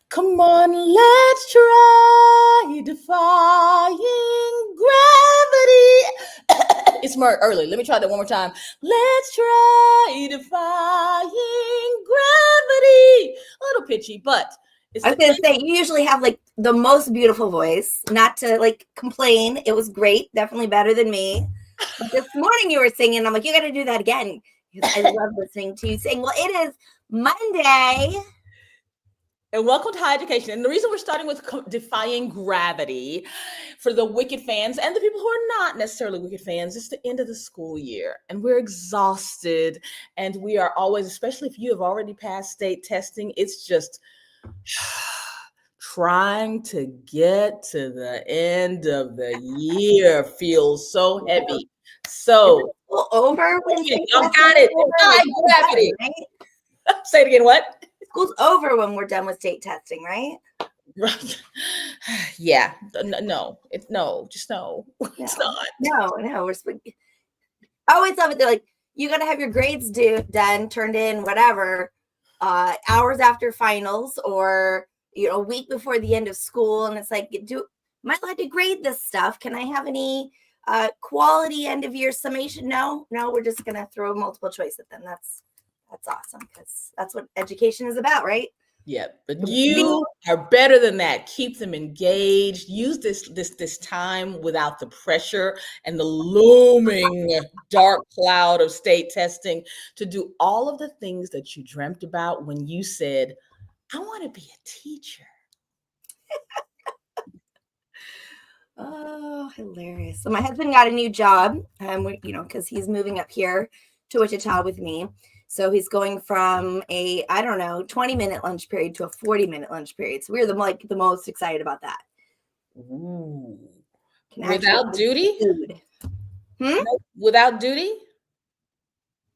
Come on, let's try defying gravity. It's more early. Let me try that one more time. Let's try defying gravity. A little pitchy, but I was gonna say, you usually have like the most beautiful voice. Not to like complain, it was great, definitely better than me. But this morning you were singing, I'm like, you got to do that again because I love listening to you sing. Well, it is Monday. And welcome to Higher Education. And the reason we're starting with defying gravity for the Wicked fans and the people who are not necessarily Wicked fans, it's the end of the school year and we're exhausted. And we are always, especially if you have already passed state testing, it's just trying to get to the end of the year feels so heavy. So over when y'all got it. Defy gravity. Right? Say it again. What? School's over when we're done with state testing, right? Right. Yeah. No. It's no. Just no. It's not. No. I always love it. They're like, you got to have your grades done, turned in, whatever, hours after finals, or a week before the end of school. And it's like, am I allowed to grade this stuff? Can I have any quality end of year summation? No, we're just gonna throw multiple choice at them. That's awesome, because that's what education is about, right? Yeah, but you are better than that. Keep them engaged. Use this time without the pressure and the looming dark cloud of state testing to do all of the things that you dreamt about when you said, I want to be a teacher. Oh, hilarious. So my husband got a new job, because he's moving up here to Wichita with me. So he's going from a, 20-minute lunch period to a 40-minute lunch period. So we're the most excited about that. Ooh. Without duty? No, without duty?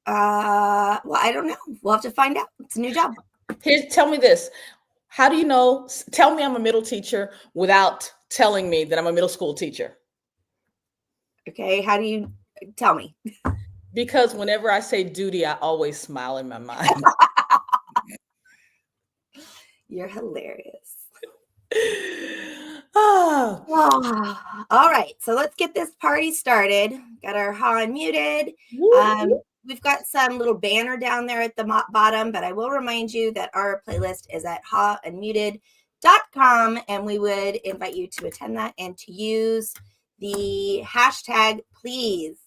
Well, I don't know. We'll have to find out. It's a new job. Tell me this. How do you know? Tell me I'm a middle teacher without telling me that I'm a middle school teacher. Okay. How do you tell me? Because whenever I say duty, I always smile in my mind. You're hilarious. Oh. All right. So let's get this party started. Got our unmuted. We've got some little banner down there at the bottom, but I will remind you that our playlist is at unmutED.com, and we would invite you to attend that and to use the hashtag, please.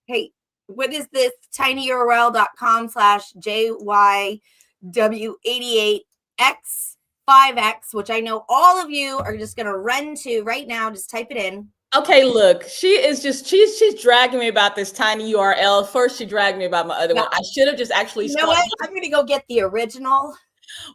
Hey, what is this? tinyurl.com/JYW88X5X, which I know all of you are just going to run to right now. Just type it in. Okay, look, she's dragging me about this tiny URL. First, she dragged me about my other one. I should have just actually. You know what? I'm going to go get the original.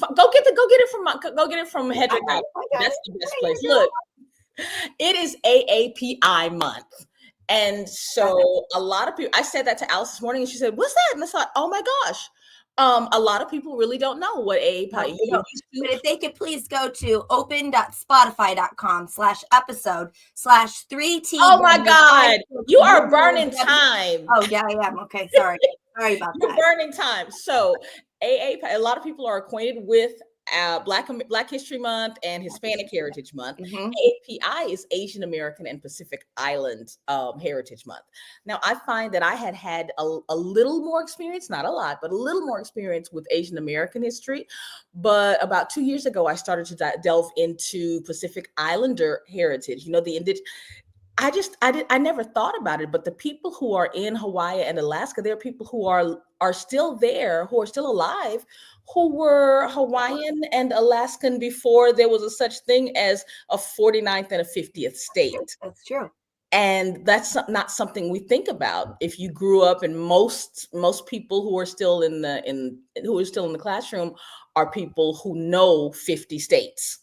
Go get it from Hedreich. That's the best place. Look, it is AAPI month. And so a lot of people, I said that to Alice this morning and she said, what's that? And I thought, oh my gosh. A lot of people really don't know what AAPI is. But if they could please go to open.spotify.com/episode/3T. Oh my God. You are burning time. Oh yeah, I am. Okay. Sorry about that. You're burning time. So AAPI, a lot of people are acquainted with Black History Month and Hispanic Heritage Month. Mm-hmm. AAPI is Asian American and Pacific Island Heritage Month. Now, I find that I had a little more experience, not a lot, but a little more experience with Asian American history. But about 2 years ago, I started to delve into Pacific Islander heritage. I never thought about it, but the people who are in Hawaii and Alaska, there are people who are still there, who are still alive, who were Hawaiian and Alaskan before there was a such thing as a 49th and a 50th state. That's true. And that's not something we think about. If you grew up, and most people who are still in the classroom are people who know 50 states.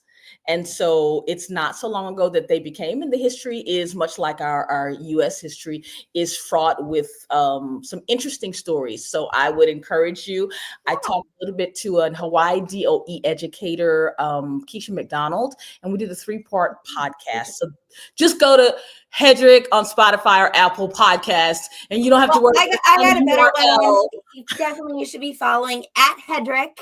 And so it's not so long ago that they became, and the history is much like our US history, is fraught with some interesting stories. So I would encourage you. I talked a little bit to a Hawaii DOE educator, Keisha McDonald, and we did a 3-part podcast. So just go to Hedreich on Spotify or Apple Podcasts, and you don't have to worry. I got a better one. Definitely, you should be following at Hedreich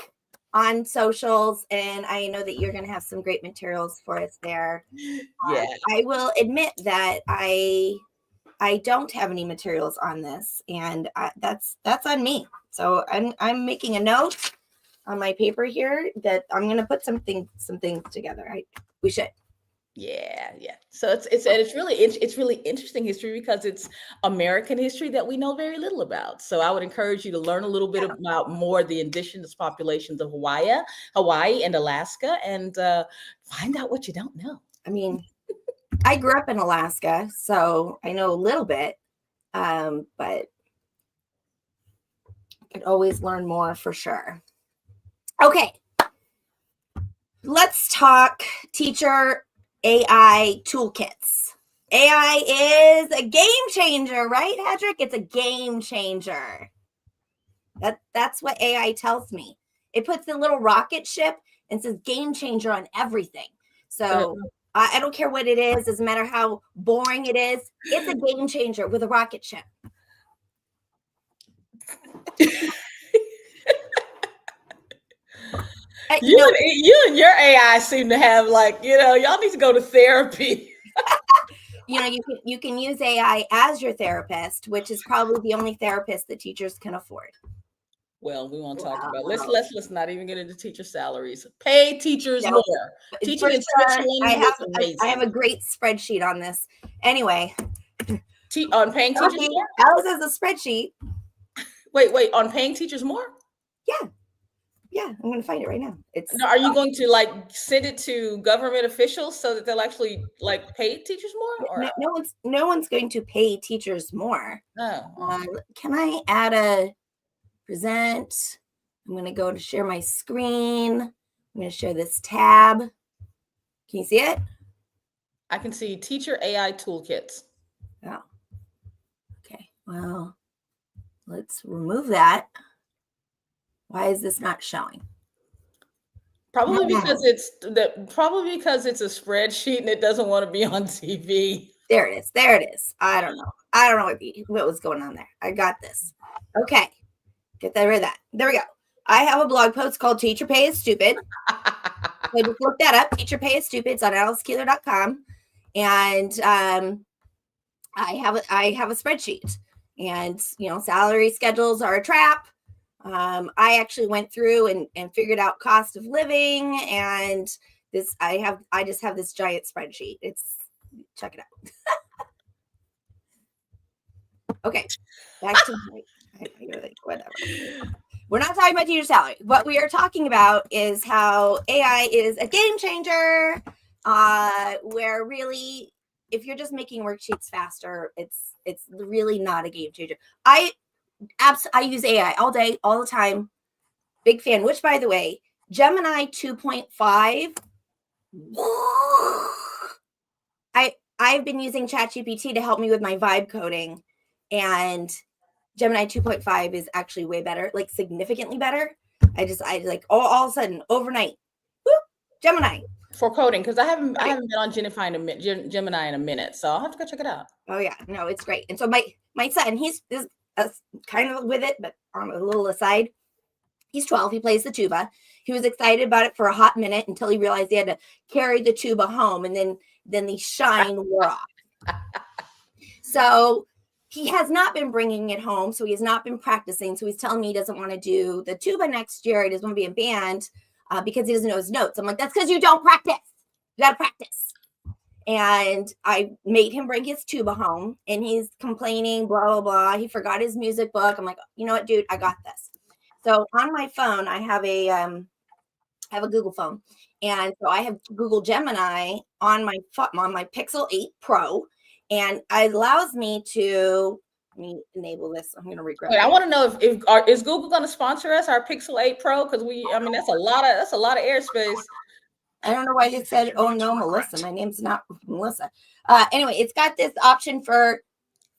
on socials, and I know that you're going to have some great materials for us there. Yeah, I will admit that I don't have any materials on this, and that's on me. So I'm making a note on my paper here that I'm going to put some things together. We should. Yeah. So it's really interesting history because it's American history that we know very little about. So I would encourage you to learn a little bit about more the indigenous populations of Hawaii and Alaska, and find out what you don't know. I mean, I grew up in Alaska, so I know a little bit, but could always learn more for sure. Okay, let's talk teacher AI toolkits. AI is a game changer, right, Hedreich? It's a game changer. That's what AI tells me. It puts the little rocket ship and says game changer on everything. So I don't care what it is. Doesn't matter how boring it is. It's a game changer with a rocket ship. You and your AI seem to have y'all need to go to therapy. You can use AI as your therapist, which is probably the only therapist that teachers can afford. Well, we won't talk about. Let's not even get into teacher salaries. Pay teachers more. Teaching in Switzerland I have a great spreadsheet on this. Anyway, on paying teachers more. Alice has a spreadsheet. Wait, on paying teachers more? Yeah, I'm going to find it right now. Are you going to send it to government officials so that they'll actually pay teachers more? Or no one's going to pay teachers more. Oh. Can I add a present? I'm going to go to share my screen. I'm going to share this tab. Can you see it? I can see teacher AI toolkits. Oh. Okay. Well, let's remove that. Why is this not showing? Probably because it's a spreadsheet and it doesn't want to be on TV. There it is. I don't know what was going on there. I got this. Okay. Get rid of that. There we go. I have a blog post called Teacher Pay is Stupid. So just look that up. Teacher Pay is Stupid. It's on alicekeeler.com. And I have a spreadsheet. And salary schedules are a trap. I actually went through and figured out cost of living, and I just have this giant spreadsheet. Check it out. Okay, back to whatever. We're not talking about teacher salary. What we are talking about is how AI is a game changer, where really, if you're just making worksheets faster, it's really not a game changer. I use AI all day, all the time. Big fan, which, by the way, Gemini 2.5. I've been using ChatGPT to help me with my vibe coding, and Gemini 2.5 is actually way better, significantly better. All of a sudden, overnight, whoop, Gemini. For coding, because I haven't been on Gemini in a minute, so I'll have to go check it out. Oh yeah, no, it's great. And so my son, he's kind of with it, but on a little aside. He's 12. He plays the tuba. He was excited about it for a hot minute until he realized he had to carry the tuba home, and then the shine wore off. So he has not been bringing it home. So he has not been practicing. So he's telling me he doesn't want to do the tuba next year. He doesn't want to be in band because he doesn't know his notes. I'm like, that's because you don't practice. You got to practice. And I made him bring his tuba home, and he's complaining, blah, blah, blah. He forgot his music book. I'm like, you know what, dude, I got this. So on my phone, I have a Google phone. And so I have Google Gemini on my Pixel 8 Pro, and it allows me to, let me enable this. I'm going to regret it. I want to know if is Google going to sponsor us, our Pixel 8 Pro? Because that's a lot of airspace. I don't know why it said, oh no, Melissa. My name's not Melissa. Anyway, it's got this option for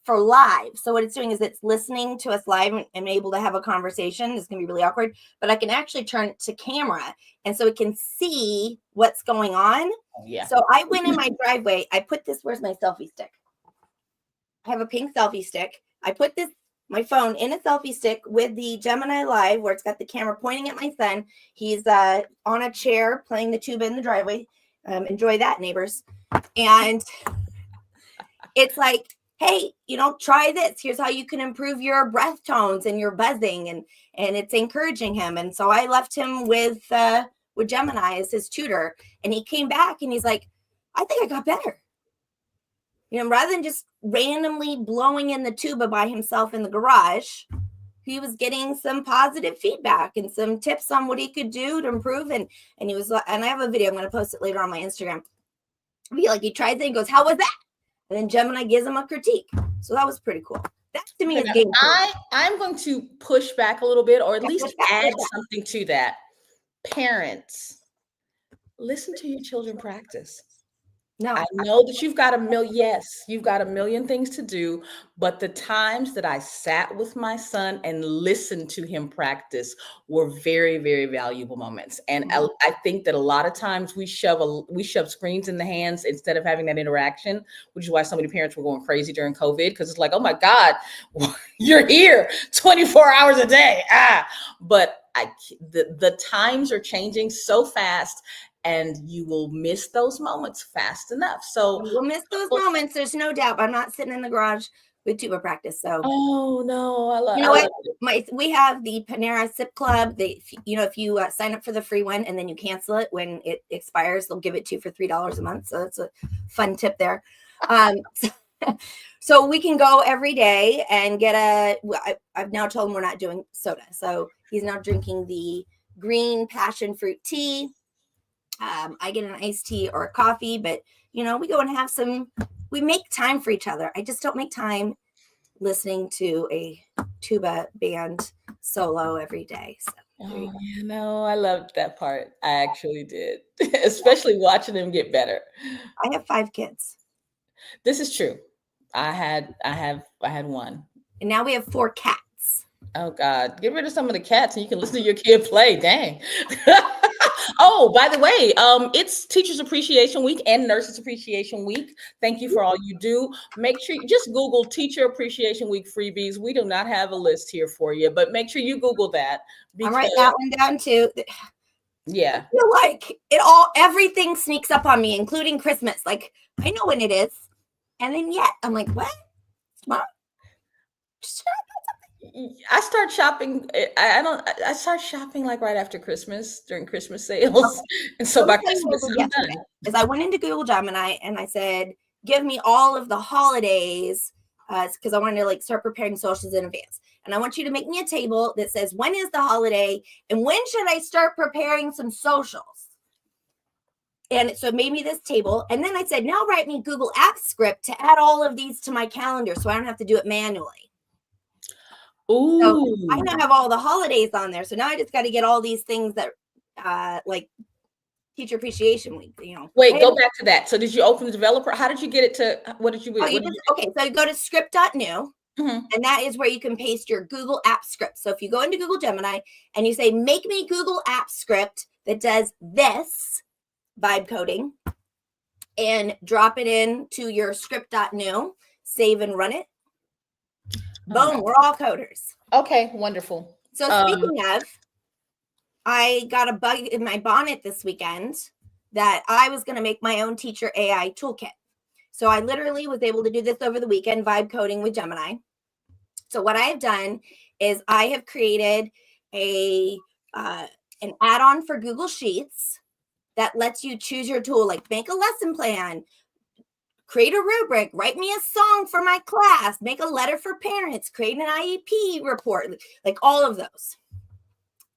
live. So what it's doing is it's listening to us live and able to have a conversation. It's going to be really awkward, but I can actually turn it to camera. And so it can see what's going on. Yeah. So I went in my driveway. I put this, where's my selfie stick? I have a pink selfie stick. I put my phone in a selfie stick with the Gemini Live, where it's got the camera pointing at my son. He's on a chair playing the tuba in the driveway. Enjoy that, neighbors. And it's like, hey, try this. Here's how you can improve your breath tones and your buzzing. And it's encouraging him. And so I left him with Gemini as his tutor. And he came back and he's like, I think I got better. Rather than just randomly blowing in the tuba by himself in the garage, he was getting some positive feedback and some tips on what he could do to improve. And he was, and I have a video, I'm going to post it later on my Instagram. He tries it and goes, how was that? And then Gemini gives him a critique. So that was pretty cool. That to me is game changer. I'm going to push back a little bit, or at least add something to that. Parents, listen to your children practice. No, I know that you've got a million things to do, but the times that I sat with my son and listened to him practice were very, very valuable moments. And I think that a lot of times we shove screens in the hands instead of having that interaction, which is why so many parents were going crazy during COVID, because it's like, oh my God, you're here 24 hours a day. But the times are changing so fast. And you will miss those moments fast enough. So we'll miss those moments. There's no doubt. I'm not sitting in the garage with tuba practice. So oh no, I love. You know what? We have the Panera Sip Club. If you sign up for the free one and then you cancel it when it expires, they'll give it to you for $3 a month. So that's a fun tip there. So we can go every day and get I've now told him we're not doing soda. So he's now drinking the green passion fruit tea. I get an iced tea or a coffee, but we go and we make time for each other. I just don't make time listening to a tuba band solo every day. So I loved that part. I actually did, especially watching them get better. I have 5 kids. This is true. I had one. And now we have 4 cats. Oh God, get rid of some of the cats and you can listen to your kid play. Dang. Oh, by the way, it's Teachers Appreciation Week and Nurses Appreciation Week. Thank you for all you do. Make sure you just Google Teacher Appreciation Week freebies. We do not have a list here for you, but make sure you Google that. I'm writing that one down too. Yeah. I feel like everything sneaks up on me, including Christmas. Like, I know when it is. And then yet I'm like, what? Tomorrow? I start shopping. I start shopping like right after Christmas, during Christmas sales. And so by Christmas, I'm done. Is I went into Google Gemini and I said, give me all of the holidays, because I wanted to start preparing socials in advance. And I want you to make me a table that says, when is the holiday and when should I start preparing some socials? And so it made me this table. And then I said, now write me Google Apps script to add all of these to my calendar so I don't have to do it manually. Ooh. So I now have all the holidays on there. So now I just got to get all these things that like Teacher Appreciation Week, Wait, go back to that. So did you open the developer? How did you get it to, what did you do? Okay, so you go to Script.new, and that is where you can paste your Google Apps script. So if you go into Google Gemini and you say, make me Google Apps script that does this vibe coding, and drop it into your Script.new, save and run it. Boom, we're all coders. Okay, wonderful. So speaking of, I got a bug in my bonnet this weekend that I was going to make my own teacher AI toolkit. So I literally was able to do this over the weekend, vibe coding with Gemini. So what I have done is I have created an add-on for Google Sheets that lets you choose your tool, like make a lesson plan, create a rubric, write me a song for my class, make a letter for parents, create an IEP report, like all of those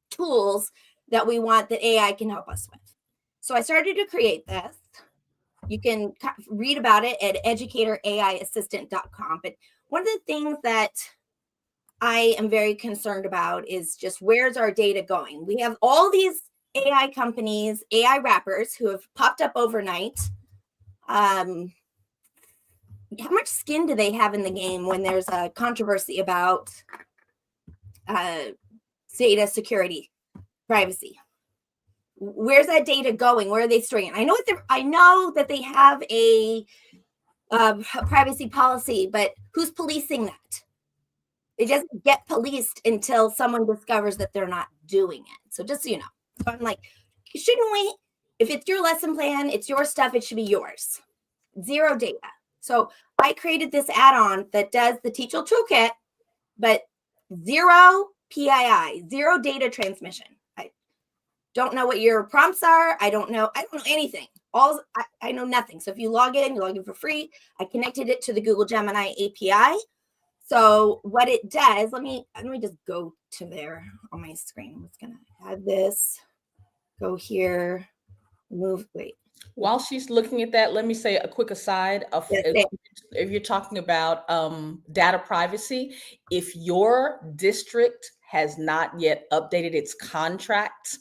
tools that we want that AI can help us with. So I started to create this. You can read about it at educatoraiassistant.com. But one of the things that I am very concerned about is just where's our data going? We have all these AI companies, AI wrappers who have popped up overnight. How much skin do they have in the game when there's a controversy about data security, privacy? Where's that data going? Where are they storing it? I know that they have a privacy policy, but who's policing that? It doesn't get policed until someone discovers that they're not doing it. So just so you know, so I'm like, shouldn't we? If it's your lesson plan, it's your stuff, it should be yours. Zero data. So I created this add-on that does the Teachable Toolkit, but zero PII, zero data transmission. I don't know what your prompts are. I don't know anything. I know nothing. So if you log in for free. I connected it to the Google Gemini API. So what it does, let me just go to there on my screen. I'm just gonna add this, go here, wait. While she's looking at that, let me say a quick aside of if you're talking about data privacy, if your district has not yet updated its contracts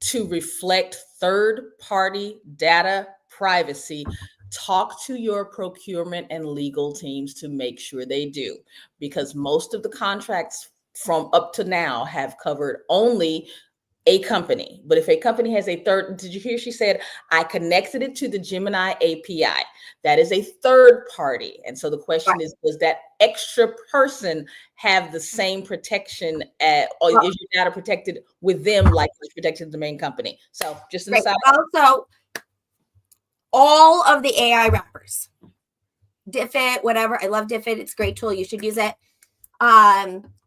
to reflect third-party data privacy, talk to your procurement and legal teams to make sure they do, because most of the contracts from up to now have covered only a company. But if a company has a third, did you hear she said, I connected it to the Gemini API. That is a third party. And so the question is, does that extra person have the same protection or is your data protected with them like it's protected the main company? So just an aside. Also, all of the AI wrappers, Diffit, whatever. I love Diffit. It's a great tool. You should use it.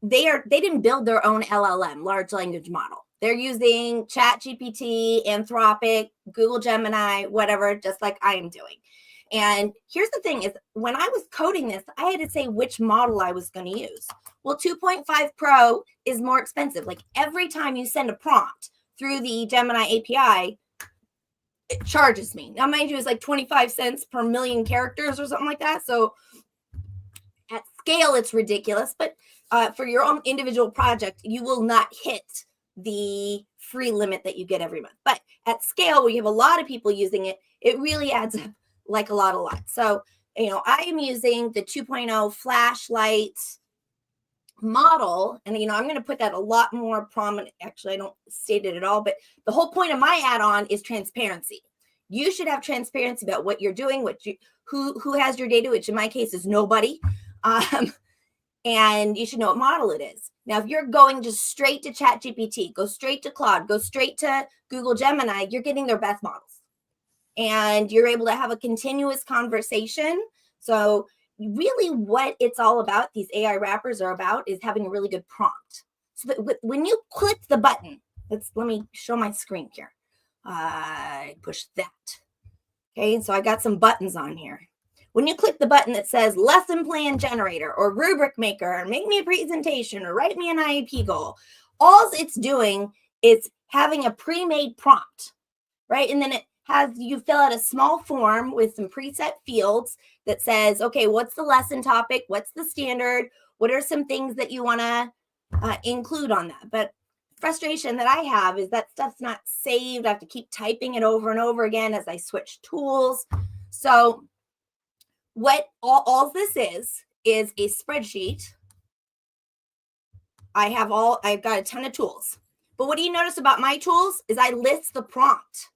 They didn't build their own LLM, large language model. They're using ChatGPT, Anthropic, Google Gemini, whatever, just like I am doing. And here's the thing is, when I was coding this, I had to say which model I was going to use. Well, 2.5 Pro is more expensive. Like every time you send a prompt through the Gemini API, it charges me. Now, mind you, it's like 25 cents per million characters or something like that. So at scale, it's ridiculous. But for your own individual project, you will not hit the free limit that you get every month. But at scale, where you have a lot of people using it, it really adds up like a lot. So, I am using the 2.0 flashlight model. And, I'm going to put that a lot more prominent. Actually, I don't state it at all. But the whole point of my add-on is transparency. You should have transparency about what you're doing, who has your data, which in my case is nobody. And you should know what model it is. Now, if you're going just straight to ChatGPT, go straight to Claude, go straight to Google Gemini, you're getting their best models. And you're able to have a continuous conversation. So really what it's all about, these AI wrappers are about, is having a really good prompt. So that when you click the button, let me show my screen here. I push that. Okay, so I got some buttons on here. When you click the button that says lesson plan generator or rubric maker, or make me a presentation or write me an IEP goal, all it's doing is having a pre-made prompt, right? And then it has you fill out a small form with some preset fields that says, okay, what's the lesson topic? What's the standard? What are some things that you want to include on that? But frustration that I have is that stuff's not saved. I have to keep typing it over and over again as I switch tools. So what all this is a spreadsheet. I've got a ton of tools. But what do you notice about my tools is I list the prompt.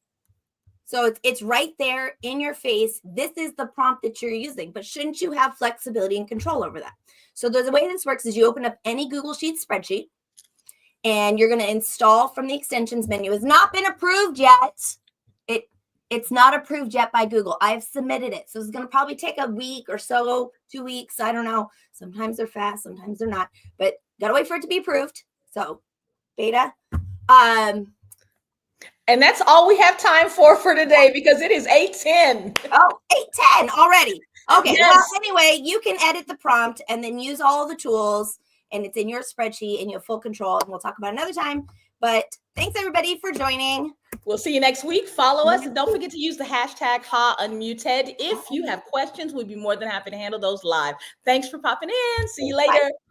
So it's right there in your face. This is the prompt that you're using, but shouldn't you have flexibility and control over that? So the way this works is you open up any Google Sheets spreadsheet and you're going to install from the extensions menu. It's not been approved yet. It's not approved yet by Google. I've submitted it. So it's going to probably take a week or so, 2 weeks. I don't know. Sometimes they're fast, sometimes they're not, but got to wait for it to be approved. So beta. And that's all we have time for today because it is 8:10. Oh, 8:10 already. Okay. Yes. Well, anyway, you can edit the prompt and then use all the tools, and it's in your spreadsheet and you have full control. And we'll talk about it another time. But thanks everybody for joining. We'll see you next week. Follow us and don't forget to use the hashtag unmutED. If you have questions, we'd be more than happy to handle those live. Thanks for popping in. See you later. Bye.